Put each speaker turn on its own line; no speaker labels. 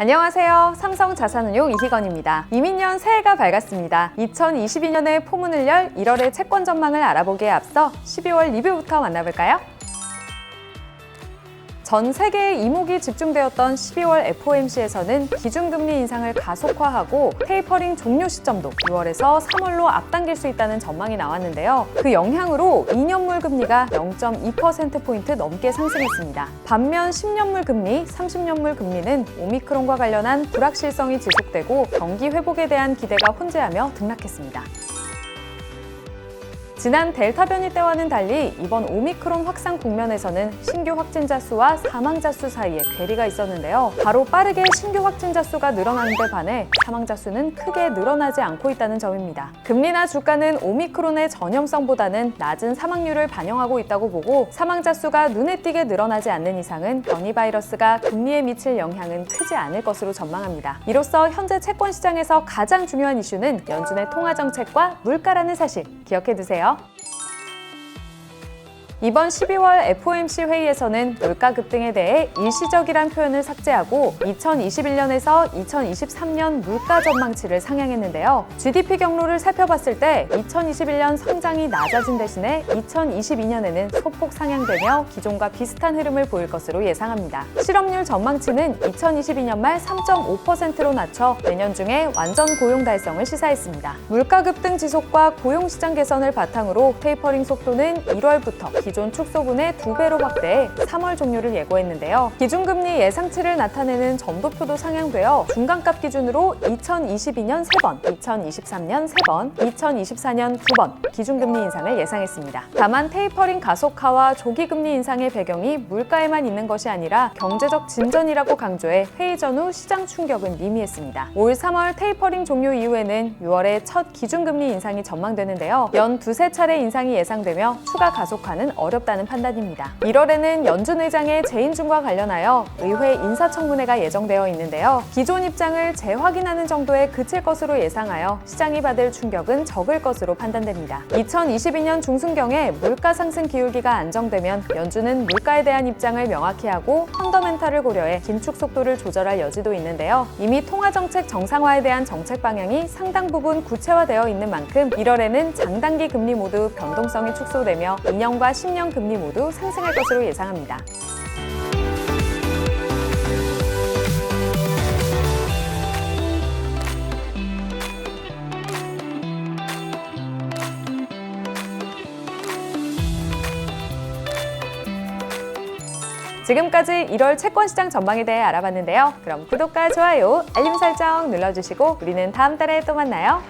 안녕하세요. 삼성자산운용 이희건입니다. 이민년 새해가 밝았습니다. 2022년에 포문을 열 1월의 채권 전망을 알아보기에 앞서 12월 리뷰부터 만나볼까요? 전 세계의 이목이 집중되었던 12월 FOMC에서는 기준금리 인상을 가속화하고 테이퍼링 종료 시점도 6월에서 3월로 앞당길 수 있다는 전망이 나왔는데요. 그 영향으로 2년물 금리가 0.2%포인트 넘게 상승했습니다. 반면 10년물 금리, 30년물 금리는 오미크론과 관련한 불확실성이 지속되고 경기 회복에 대한 기대가 혼재하며 등락했습니다. 지난 델타 변이 때와는 달리 이번 오미크론 확산 국면에서는 신규 확진자 수와 사망자 수 사이에 괴리가 있었는데요. 바로 빠르게 신규 확진자 수가 늘어나는 데 반해 사망자 수는 크게 늘어나지 않고 있다는 점입니다. 금리나 주가는 오미크론의 전염성보다는 낮은 사망률을 반영하고 있다고 보고 사망자 수가 눈에 띄게 늘어나지 않는 이상은 변이 바이러스가 금리에 미칠 영향은 크지 않을 것으로 전망합니다. 이로써 현재 채권 시장에서 가장 중요한 이슈는 연준의 통화 정책과 물가라는 사실 기억해두세요. 이번 12월 FOMC 회의에서는 물가 급등에 대해 일시적이란 표현을 삭제하고 2021년에서 2023년 물가 전망치를 상향했는데요. GDP 경로를 살펴봤을 때 2021년 성장이 낮아진 대신에 2022년에는 소폭 상향되며 기존과 비슷한 흐름을 보일 것으로 예상합니다. 실업률 전망치는 2022년 말 3.5%로 낮춰 내년 중에 완전 고용 달성을 시사했습니다. 물가 급등 지속과 고용시장 개선을 바탕으로 테이퍼링 속도는 1월부터 기존 축소분의 2배로 확대해 3월 종료를 예고했는데요. 기준금리 예상치를 나타내는 점도표도 상향되어 중간값 기준으로 2022년 3번, 2023년 3번, 2024년 2번 기준금리 인상을 예상했습니다. 다만 테이퍼링 가속화와 조기금리 인상의 배경이 물가에만 있는 것이 아니라 경제적 진전이라고 강조해 회의 전후 시장 충격은 미미했습니다. 올 3월 테이퍼링 종료 이후에는 6월에 첫 기준금리 인상이 전망되는데요. 연 두세 차례 인상이 예상되며 추가 가속화는 어렵다는 판단입니다. 1월에는 연준 의장의 재인준과 관련하여 의회 인사청문회가 예정되어 있는데요. 기존 입장을 재확인하는 정도에 그칠 것으로 예상하여 시장이 받을 충격은 적을 것으로 판단됩니다. 2022년 중순경에 물가 상승 기울기가 안정되면 연준은 물가에 대한 입장을 명확히 하고 펀더멘탈을 고려해 긴축 속도를 조절할 여지도 있는데요. 이미 통화정책 정상화에 대한 정책 방향이 상당 부분 구체화되어 있는 만큼 1월에는 장단기 금리 모두 변동성이 축소되며 2년과 10년 금리 모두 상승할 것으로 예상합니다. 지금까지 1월 채권 시장 전망에 대해 알아봤는데요. 그럼 구독과 좋아요, 알림 설정 눌러주시고 우리는 다음 달에 또 만나요.